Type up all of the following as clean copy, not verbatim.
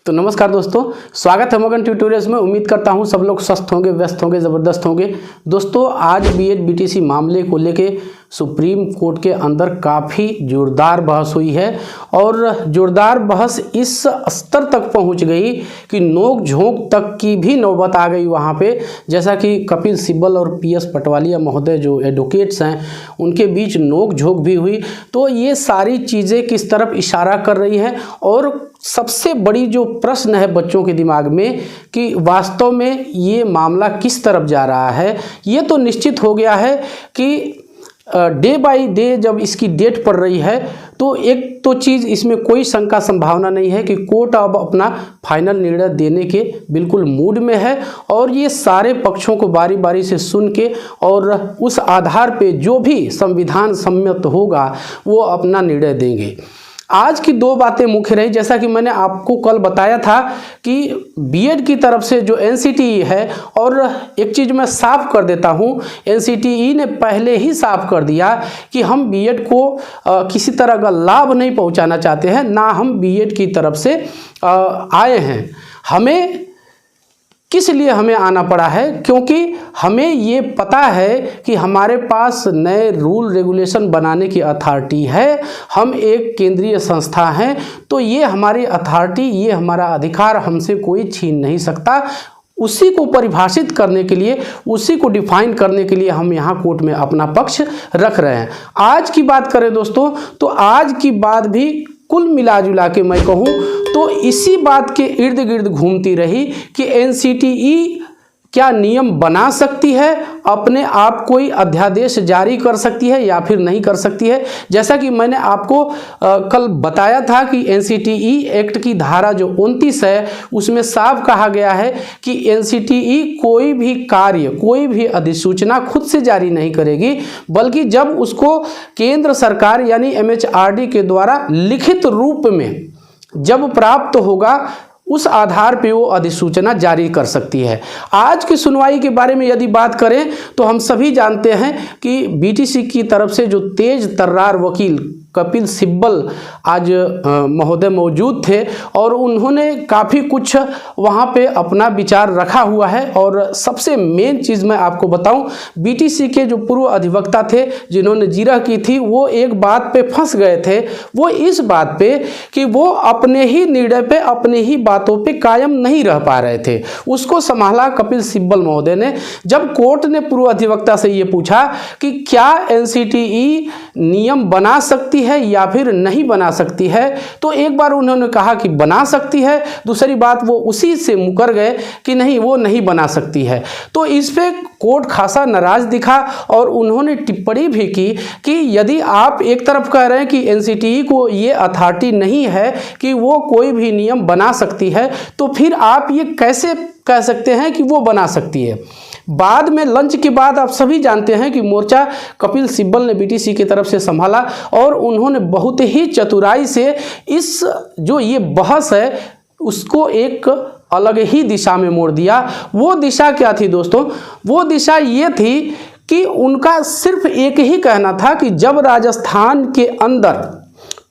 तो नमस्कार दोस्तों, स्वागत है मगन ट्यूटोरियल्स में। उम्मीद करता हूं सब लोग स्वस्थ होंगे, व्यस्त होंगे, ज़बरदस्त होंगे। दोस्तों, आज बीएड बीटीसी मामले को लेके सुप्रीम कोर्ट के अंदर काफ़ी जोरदार बहस हुई है और जोरदार बहस इस स्तर तक पहुंच गई कि नोक झोंक तक की भी नौबत आ गई वहां पे। जैसा कि कपिल सिब्बल और पीएस पटवालिया महोदय जो एडवोकेट्स हैं, उनके बीच नोक झोंक भी हुई। तो ये सारी चीज़ें किस तरफ इशारा कर रही हैं और सबसे बड़ी जो प्रश्न है बच्चों के दिमाग में कि वास्तव में ये मामला किस तरफ जा रहा है, ये तो निश्चित हो गया है कि डे बाय डे जब इसकी डेट पड़ रही है तो एक तो चीज़ इसमें कोई शंका संभावना नहीं है कि कोर्ट अब अपना फाइनल निर्णय देने के बिल्कुल मूड में है और ये सारे पक्षों को बारी बारी से सुन के और उस आधार पे जो भी संविधान सम्मत होगा वो अपना निर्णय देंगे। आज की दो बातें मुख्य रही, जैसा कि मैंने आपको कल बताया था कि बीएड की तरफ से जो एनसीटीई है, और एक चीज़ मैं साफ कर देता हूं, एनसीटीई ने पहले ही साफ कर दिया कि हम बीएड को किसी तरह का लाभ नहीं पहुंचाना चाहते हैं, ना हम बीएड की तरफ से आए हैं। हमें किस लिए हमें आना पड़ा है, क्योंकि हमें ये पता है कि हमारे पास नए रूल रेगुलेशन बनाने की अथॉरिटी है। हम एक केंद्रीय संस्था हैं, तो ये हमारी अथॉरिटी, ये हमारा अधिकार हमसे कोई छीन नहीं सकता। उसी को परिभाषित करने के लिए, उसी को डिफाइन करने के लिए हम यहाँ कोर्ट में अपना पक्ष रख रहे हैं। आज की बात करें दोस्तों, तो आज की बात भी कुल मिला जुला के मैं कहूँ तो इसी बात के इर्द गिर्द घूमती रही कि एनसीटीई क्या नियम बना सकती है, अपने आप कोई अध्यादेश जारी कर सकती है या फिर नहीं कर सकती है। जैसा कि मैंने आपको कल बताया था कि एनसीटीई एक्ट की धारा जो 29 है उसमें साफ कहा गया है कि एनसीटीई कोई भी कार्य, कोई भी अधिसूचना खुद से जारी नहीं करेगी, बल्कि जब उसको केंद्र सरकार यानी एमएचआरडी के द्वारा लिखित रूप में जब प्राप्त होगा उस आधार पे वो अधिसूचना जारी कर सकती है। आज की सुनवाई के बारे में यदि बात करें तो हम सभी जानते हैं कि बीटीसी की तरफ से जो तेज तर्रार वकील कपिल सिब्बल आज महोदय मौजूद थे और उन्होंने काफ़ी कुछ वहाँ पे अपना विचार रखा हुआ है। और सबसे मेन चीज़ मैं आपको बताऊं, बीटीसी के जो पूर्व अधिवक्ता थे जिन्होंने जीरा की थी, वो एक बात पे फंस गए थे। वो इस बात पे कि वो अपने ही निर्णय पे, अपने ही बातों पे कायम नहीं रह पा रहे थे। उसको संभाला कपिल सिब्बल महोदय ने। जब कोर्ट ने पूर्व अधिवक्ता से ये पूछा कि क्या एनसीटीई नियम बना सकती है या फिर नहीं बना सकती है, तो एक बार उन्होंने कहा कि बना सकती है, दूसरी बात वो उसी से मुकर गए कि नहीं, वो नहीं बना सकती है। तो इस पे कोर्ट खासा नाराज दिखा और उन्होंने टिप्पणी भी की कि यदि आप एक तरफ कह रहे हैं कि एनसीटीई को ये अथॉरिटी नहीं है कि वो कोई भी नियम बना सकती है, तो फिर आप ये कैसे कह सकते हैं कि वो बना सकती है। बाद में लंच के बाद आप सभी जानते हैं कि मोर्चा कपिल सिब्बल ने बीटीसी की तरफ से संभाला और उन्होंने बहुत ही चतुराई से इस जो ये बहस है उसको एक अलग ही दिशा में मोड़ दिया। वो दिशा क्या थी दोस्तों? वो दिशा ये थी कि उनका सिर्फ एक ही कहना था कि जब राजस्थान के अंदर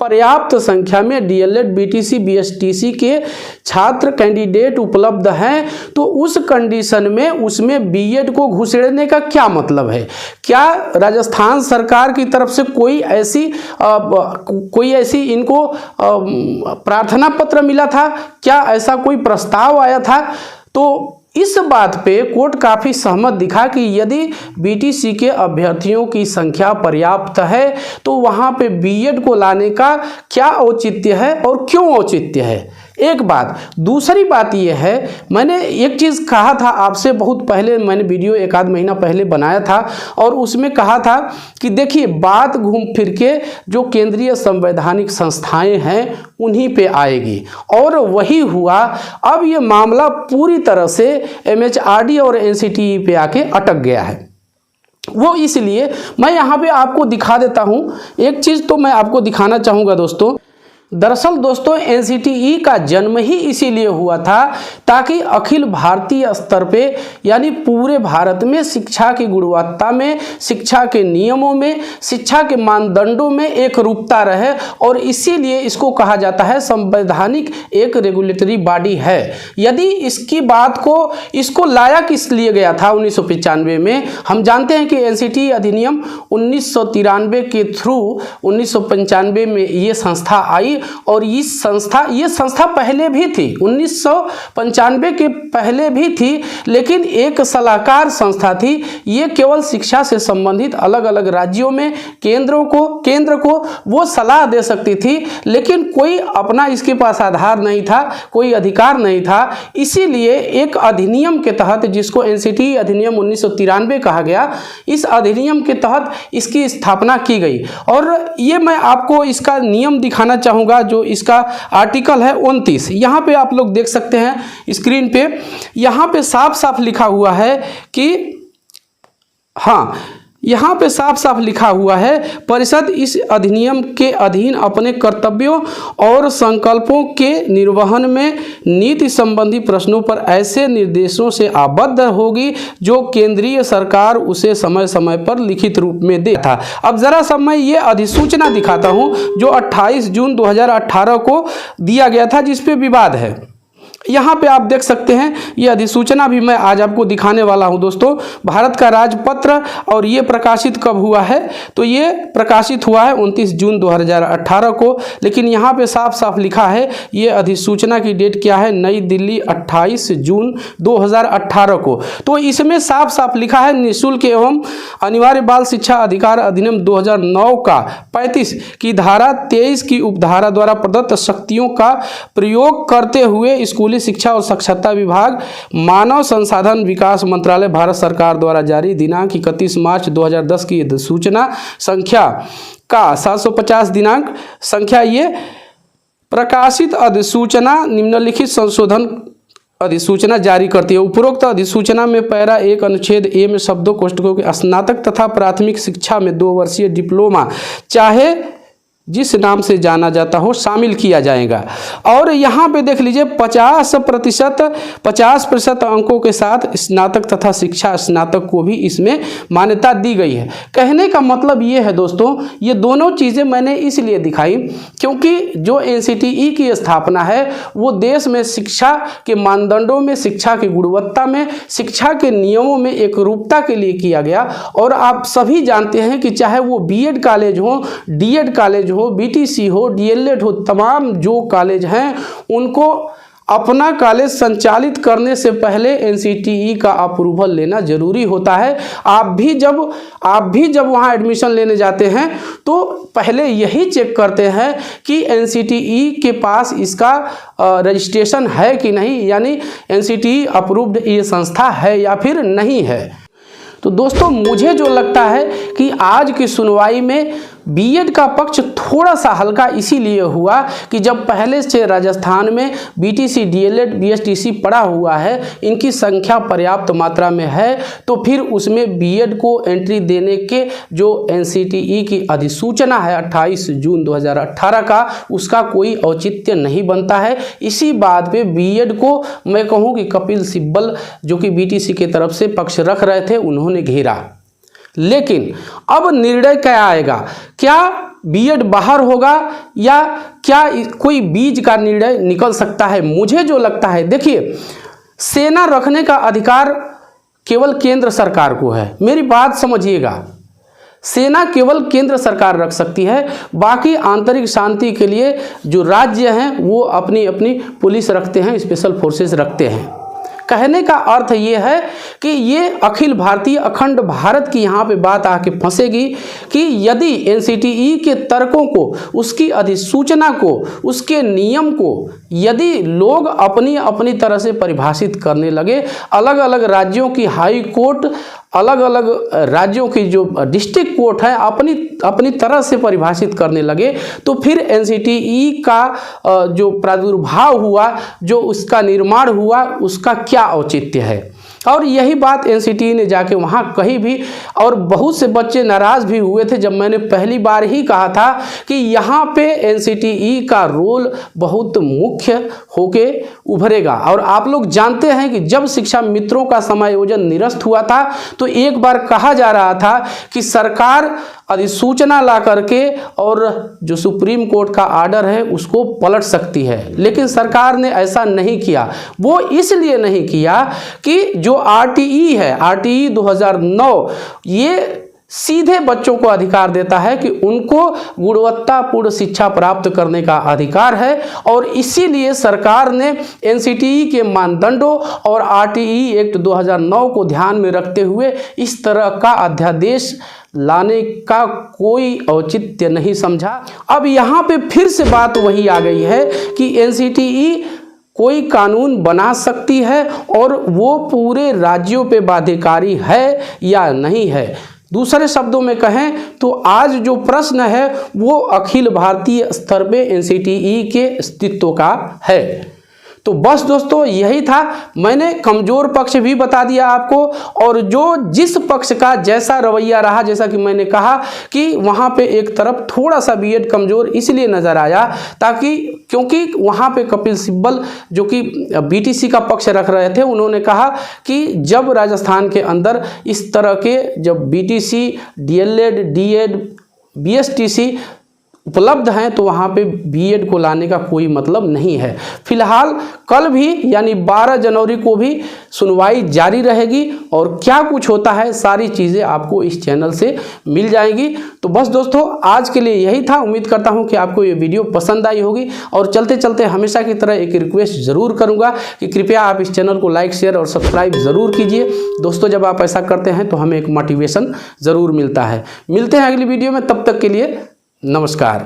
पर्याप्त संख्या में डीएलएड, बीटीसी, बीएसटीसी के छात्र कैंडिडेट उपलब्ध हैं तो उस कंडीशन में उसमें बीएड को घुसेड़ने का क्या मतलब है? क्या राजस्थान सरकार की तरफ से कोई ऐसी इनको प्रार्थना पत्र मिला था? क्या ऐसा कोई प्रस्ताव आया था? तो इस बात पे कोर्ट काफ़ी सहमत दिखा कि यदि बीटीसी के अभ्यर्थियों की संख्या पर्याप्त है तो वहाँ पे बीएड को लाने का क्या औचित्य है और क्यों औचित्य है। एक बात। दूसरी बात यह है, मैंने एक चीज़ कहा था आपसे बहुत पहले, मैंने वीडियो एक आध महीना पहले बनाया था और उसमें कहा था कि देखिए बात घूम फिर के जो केंद्रीय संवैधानिक संस्थाएं हैं उन्हीं पे आएगी, और वही हुआ। अब ये मामला पूरी तरह से एमएचआरडी और एनसीटीई पे आके अटक गया है। वो इसलिए मैं यहाँ पे आपको दिखा देता हूँ। एक चीज़ तो मैं आपको दिखाना चाहूँगा दोस्तों, दरअसल दोस्तों एनसीटीई का जन्म ही इसीलिए हुआ था ताकि अखिल भारतीय स्तर पे यानी पूरे भारत में शिक्षा की गुणवत्ता में, शिक्षा के नियमों में, शिक्षा के मानदंडों में एक रूपता रहे और इसीलिए इसको कहा जाता है संवैधानिक एक रेगुलेटरी बॉडी है। यदि इसकी बात को इसको लाया किस लिए गया था 1995 में, हम जानते हैं कि एनसीटीई अधिनियम 1993 के थ्रू 1995 में ये संस्था आई और ये संस्था पहले भी थी, 1995 के पहले भी थी, लेकिन एक सलाहकार संस्था थी। ये केवल शिक्षा से संबंधित अलग अलग राज्यों में केंद्र को वो सलाह दे सकती थी, लेकिन कोई अपना इसके पास आधार नहीं था, कोई अधिकार नहीं था। इसीलिए एक अधिनियम के तहत, जिसको एनसीटीई अधिनियम 1993 कहा गया, इस अधिनियम के तहत इसकी स्थापना की गई। और ये मैं आपको इसका नियम दिखाना चाहूँगा, जो इसका आर्टिकल है 29। यहाँ पे आप लोग देख सकते हैं स्क्रीन पे, यहाँ पे साफ साफ लिखा हुआ है कि हाँ, यहाँ पे साफ साफ लिखा हुआ है, परिषद इस अधिनियम के अधीन अपने कर्तव्यों और संकल्पों के निर्वहन में नीति संबंधी प्रश्नों पर ऐसे निर्देशों से आबद्ध होगी जो केंद्रीय सरकार उसे समय समय पर लिखित रूप में दे था। अब जरा सा मैं ये अधिसूचना दिखाता हूँ जो 28 जून 2018 को दिया गया था, जिस पे विवाद है। यहाँ पे आप देख सकते हैं ये अधिसूचना भी मैं आज आपको दिखाने वाला हूँ दोस्तों। भारत का राजपत्र, और ये प्रकाशित कब हुआ है, तो ये प्रकाशित हुआ है 29 जून 2018 को। लेकिन यहाँ पे साफ साफ लिखा है, ये अधिसूचना की डेट क्या है, नई दिल्ली 28 जून 2018 को। तो इसमें साफ साफ लिखा है, निःशुल्क एवं अनिवार्य बाल शिक्षा अधिकार अधिनियम 2009 का 35 की धारा 23 की उपधारा द्वारा प्रदत्त शक्तियों का प्रयोग करते हुए स्कूली शिक्षा और साक्षरता विभाग, मानव संसाधन विकास मंत्रालय, भारत सरकार द्वारा जारी दिनांक 31 मार्च 2010 की सूचना संख्या का 750 दिनांक संख्या ये प्रकाशित अधिसूचना निम्नलिखित संशोधन अधिसूचना जारी करती है। उपरोक्त अधिसूचना में पैरा 1 अनुच्छेद ए में शब्दों कोष्ठकों के स्नातक तथा प्राथमिक शिक्षा में 2 वर्षीय डिप्लोमा चाहे जिस नाम से जाना जाता हो शामिल किया जाएगा। और यहाँ पे देख लीजिए 50% अंकों के साथ स्नातक तथा शिक्षा स्नातक को भी इसमें मान्यता दी गई है। कहने का मतलब ये है दोस्तों, ये दोनों चीज़ें मैंने इसलिए दिखाई क्योंकि जो एनसीटीई की स्थापना है वो देश में शिक्षा के मानदंडों में, शिक्षा की गुणवत्ता में, शिक्षा के नियमों में एक रूपता के लिए किया गया। और आप सभी जानते हैं कि चाहे वो बीएड कॉलेज हो, डीएड कॉलेज हो, बीटीसी हो, डीएलएड हो, तमाम जो कॉलेज हैं उनको अपना कॉलेज संचालित करने से पहले एनसीटीई का अप्रूवल लेना जरूरी होता है। आप भी जब वहाँ एडमिशन लेने जाते हैं तो पहले यही चेक करते हैं कि एनसीटीई के पास इसका रजिस्ट्रेशन है कि नहीं, यानी एनसीटीई अप्रूव्ड ये संस्था है या फिर नहीं है। तो दोस्तों मुझे जो लगता है कि आज की सुनवाई में बीएड का पक्ष थोड़ा सा हल्का इसीलिए हुआ कि जब पहले से राजस्थान में बीटीसी, डीएलएड, बीएसटीसी पड़ा हुआ है, इनकी संख्या पर्याप्त मात्रा में है, तो फिर उसमें बीएड को एंट्री देने के जो एनसीटीई की अधिसूचना है 28 जून 2018 का, उसका कोई औचित्य नहीं बनता है। इसी बात पे बीएड को मैं कहूँ कि कपिल सिब्बल जो कि बीटीसी की तरफ से पक्ष रख रहे थे, उन्होंने घेरा। लेकिन अब निर्णय क्या आएगा, क्या बीएड बाहर होगा या क्या कोई बीच का निर्णय निकल सकता है? मुझे जो लगता है, देखिए सेना रखने का अधिकार केवल केंद्र सरकार को है, मेरी बात समझिएगा। सेना केवल केंद्र सरकार रख सकती है, बाकी आंतरिक शांति के लिए जो राज्य हैं वो अपनी अपनी पुलिस रखते हैं, स्पेशल फोर्सेस रखते हैं। कहने का अर्थ ये है कि ये अखिल भारतीय अखंड भारत की यहाँ पे बात आके फंसेगी कि यदि एनसीटीई के तर्कों को, उसकी अधिसूचना को, उसके नियम को यदि लोग अपनी अपनी तरह से परिभाषित करने लगे, अलग अलग राज्यों की हाई कोर्ट, अलग अलग राज्यों की जो डिस्ट्रिक्ट कोर्ट है अपनी अपनी तरह से परिभाषित करने लगे, तो फिर एनसीटीई का जो प्रादुर्भाव हुआ, जो उसका निर्माण हुआ, उसका क्या औचित्य है? और यही बात एनसीटीई ने जाके वहाँ कही भी, और बहुत से बच्चे नाराज़ भी हुए थे जब मैंने पहली बार ही कहा था कि यहाँ पे एनसीटीई का रोल बहुत मुख्य होके उभरेगा। और आप लोग जानते हैं कि जब शिक्षा मित्रों का समायोजन निरस्त हुआ था तो एक बार कहा जा रहा था कि सरकार अधिसूचना ला करके और जो सुप्रीम कोर्ट का आर्डर है उसको पलट सकती है, लेकिन सरकार ने ऐसा नहीं किया। वो इसलिए नहीं किया कि जो आरटीई है, आरटीई 2009, ये सीधे बच्चों को अधिकार देता है कि उनको गुणवत्तापूर्ण शिक्षा प्राप्त करने का अधिकार है, और इसीलिए सरकार ने एनसीटीई के मानदंडों और आरटीई एक्ट 2009 को ध्यान में रखते हुए इस तरह का अध्यादेश लाने का कोई औचित्य नहीं समझा। अब यहाँ पे फिर से बात वही आ गई है कि एनसीटीई कोई कानून बना सकती है और वो पूरे राज्यों पे बाध्यकारी है या नहीं है। दूसरे शब्दों में कहें तो आज जो प्रश्न है वो अखिल भारतीय स्तर पे एनसीटीई के अस्तित्व का है। तो बस दोस्तों यही था, मैंने कमज़ोर पक्ष भी बता दिया आपको, और जो जिस पक्ष का जैसा रवैया रहा, जैसा कि मैंने कहा कि वहाँ पे एक तरफ थोड़ा सा बीएड कमज़ोर इसलिए नज़र आया ताकि क्योंकि वहाँ पे कपिल सिब्बल जो कि बीटीसी का पक्ष रख रहे थे, उन्होंने कहा कि जब राजस्थान के अंदर इस तरह के जब बीटीसी, डीएलएड, डीएड, बीएसटीसी उपलब्ध हैं तो वहाँ पे बीएड को लाने का कोई मतलब नहीं है। फिलहाल कल भी यानी 12 जनवरी को भी सुनवाई जारी रहेगी, और क्या कुछ होता है सारी चीज़ें आपको इस चैनल से मिल जाएंगी। तो बस दोस्तों आज के लिए यही था। उम्मीद करता हूँ कि आपको ये वीडियो पसंद आई होगी, और चलते चलते हमेशा की तरह एक रिक्वेस्ट ज़रूर करूँगा कि कृपया आप इस चैनल को लाइक, शेयर और सब्सक्राइब ज़रूर कीजिए दोस्तों। जब आप ऐसा करते हैं तो हमें एक मोटिवेशन ज़रूर मिलता है। मिलते हैं अगली वीडियो में, तब तक के लिए नमस्कार।